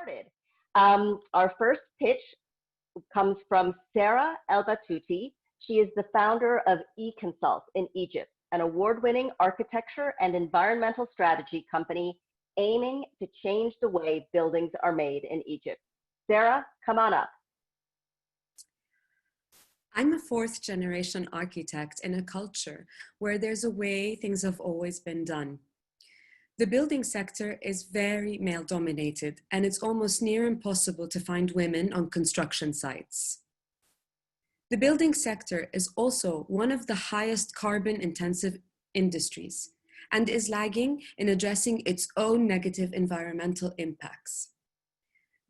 started. Our first pitch comes from Sarah El Battouty. She is the founder of ECOnsult in Egypt, an award-winning architecture and environmental strategy company aiming to change the way buildings are made in Egypt. Sarah, come on up. I'm a fourth-generation architect in a culture where there's a way things have always been done. The building sector is very male-dominated, and it's almost near impossible to find women on construction sites. The building sector is also one of the highest carbon-intensive industries and is lagging in addressing its own negative environmental impacts.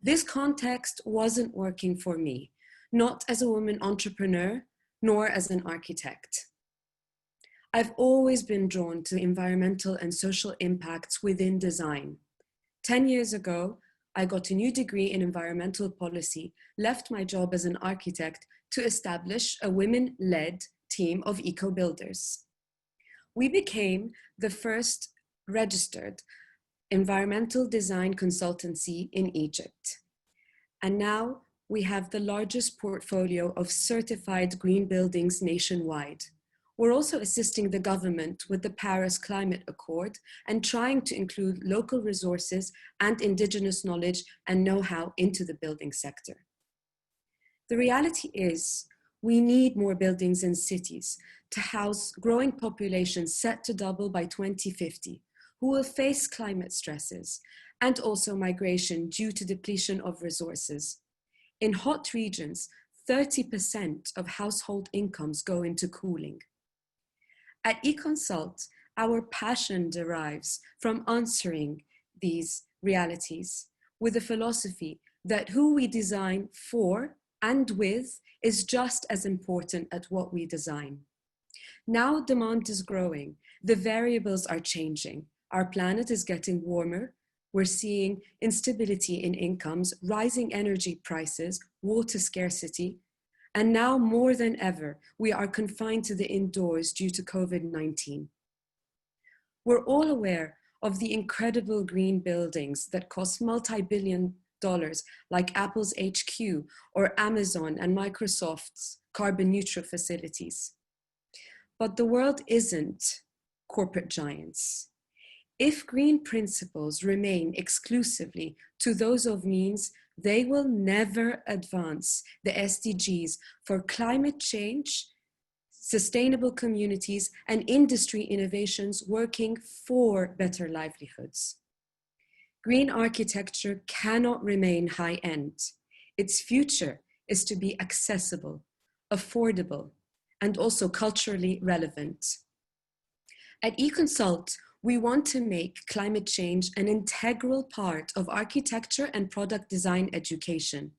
This context wasn't working for me, not as a woman entrepreneur, nor as an architect. I've always been drawn to environmental and social impacts within design. 10 years ago, I got a new degree in environmental policy, left my job as an architect to establish a women-led team of eco-builders. We became the first registered environmental design consultancy in Egypt. And now we have the largest portfolio of certified green buildings nationwide. We're also assisting the government with the Paris Climate Accord and trying to include local resources and indigenous knowledge and know-how into the building sector. The reality is we need more buildings in cities to house growing populations set to double by 2050, who will face climate stresses and also migration due to depletion of resources. In hot regions, 30% of household incomes go into cooling. At ECOnsult, our passion derives from answering these realities with a philosophy that who we design for and with is just as important as what we design. Now demand is growing, the variables are changing. Our planet is getting warmer, we're seeing instability in incomes, rising energy prices, water scarcity, and now more than ever, we are confined to the indoors due to COVID-19. We're all aware of the incredible green buildings that cost multi-billion dollars, like Apple's HQ or Amazon and Microsoft's carbon neutral facilities. But the world isn't corporate giants. If green principles remain exclusively to those of means, they will never advance the SDGs for climate change, sustainable communities, and industry innovations working for better livelihoods. Green architecture cannot remain high-end. Its future is to be accessible, affordable, and also culturally relevant. At ECOnsult, we want to make climate change an integral part of architecture and product design education.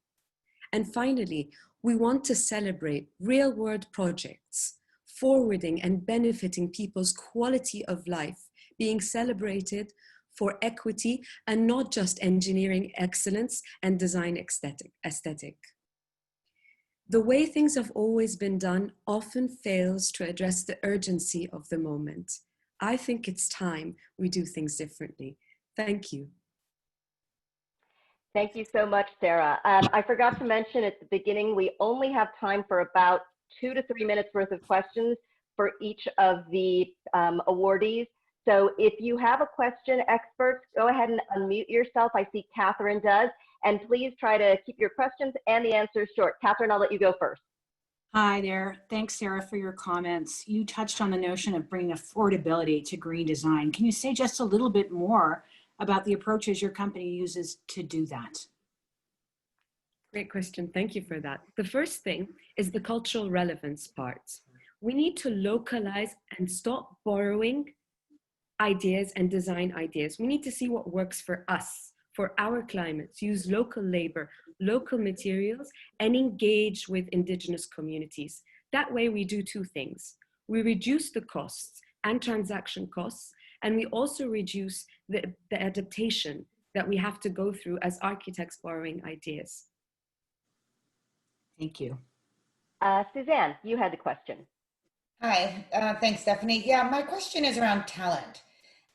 And finally, we want to celebrate real-world projects, forwarding and benefiting people's quality of life, being celebrated for equity and not just engineering excellence and design aesthetic. The way things have always been done often fails to address the urgency of the moment. I think it's time we do things differently. Thank you. Thank you so much, Sarah. I forgot to mention at the beginning, we only have time for about 2 to 3 minutes worth of questions for each of the awardees. So if you have a question, experts, go ahead and unmute yourself. I see Catherine does. And please try to keep your questions and the answers short. Catherine, I'll let you go first. Hi there. Thanks, Sarah, for your comments. You touched on the notion of bringing affordability to green design. Can you say just a little bit more about the approaches your company uses to do that? Great question. Thank you for that. The first thing is the cultural relevance part. We need to localize and stop borrowing ideas and design ideas. We need to see what works for us, for our climates, use local labor, local materials, and engage with indigenous communities. That way we do two things. We reduce the costs and transaction costs, and we also reduce the adaptation that we have to go through as architects borrowing ideas. Thank you. Suzanne, you had the question. Hi, thanks, Stephanie. Yeah, my question is around talent.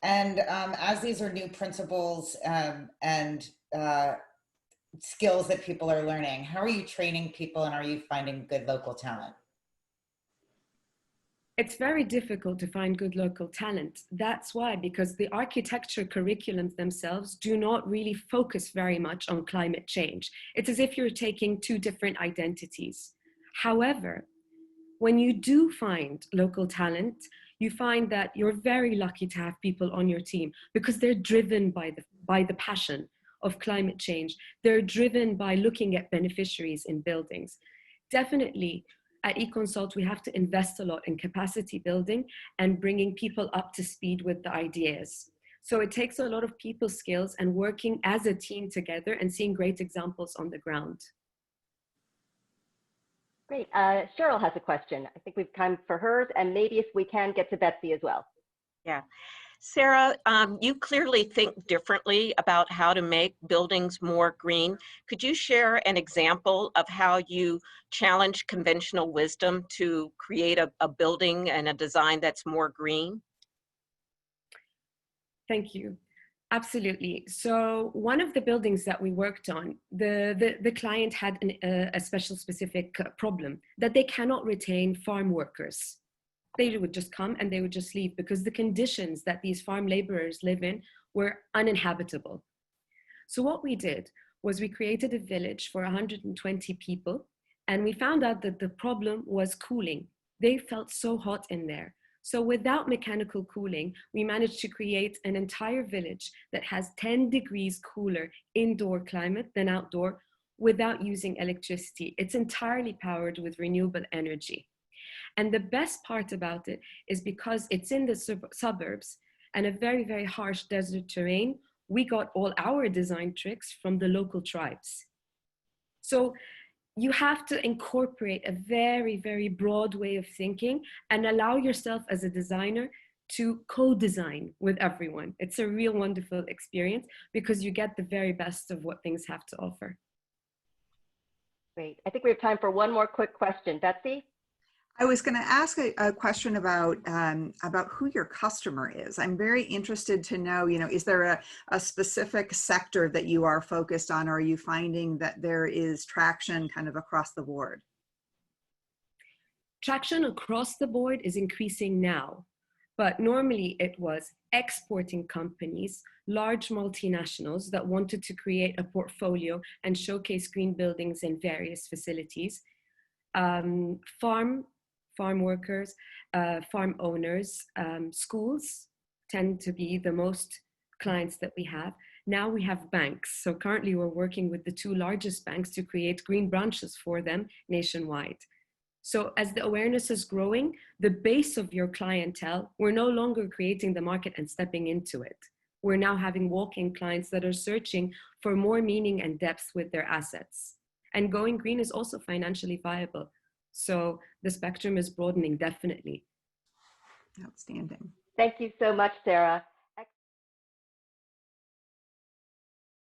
And as these are new principles and skills that people are learning? How are you training people, and are you finding good local talent? It's very difficult to find good local talent. That's why, because the architecture curriculums themselves do not really focus very much on climate change. It's as if you're taking two different identities. However, when you do find local talent, you find that you're very lucky to have people on your team because they're driven by the passion of climate change. They're driven by looking at beneficiaries in buildings. Definitely, at ECOnsult, we have to invest a lot in capacity building and bringing people up to speed with the ideas. So it takes a lot of people skills and working as a team together and seeing great examples on the ground. Great. Cheryl has a question. I think we've time for hers, and maybe if we can get to Betsy as well. Yeah. Sarah, you clearly think differently about how to make buildings more green. Could you share an example of how you challenge conventional wisdom to create a building and a design that's more green? Thank you. Absolutely. So one of the buildings that we worked on, the client had a special specific problem that they cannot retain farm workers. They would just come and they would just leave because the conditions that these farm laborers live in were uninhabitable. So what we did was we created a village for 120 people, and we found out that the problem was cooling. They felt so hot in there. So without mechanical cooling, we managed to create an entire village that has 10 degrees cooler indoor climate than outdoor without using electricity. It's entirely powered with renewable energy. And the best part about it is because it's in the suburbs and a very, very harsh desert terrain, we got all our design tricks from the local tribes. So you have to incorporate a very, very broad way of thinking and allow yourself as a designer to co-design with everyone. It's a real wonderful experience because you get the very best of what things have to offer. Great. I think we have time for one more quick question. Betsy? I was going to ask a question about who your customer is. I'm very interested to know, is there a specific sector that you are focused on, or are you finding that there is traction kind of across the board? Traction across the board is increasing now, but normally it was exporting companies, large multinationals that wanted to create a portfolio and showcase green buildings in various facilities, farm workers, farm owners, schools tend to be the most clients that we have. Now we have banks. So currently we're working with the two largest banks to create green branches for them nationwide. So as the awareness is growing, the base of your clientele, we're no longer creating the market and stepping into it. We're now having walk-in clients that are searching for more meaning and depth with their assets. And going green is also financially viable. So the spectrum is broadening, definitely. Outstanding. Thank you so much, Sarah.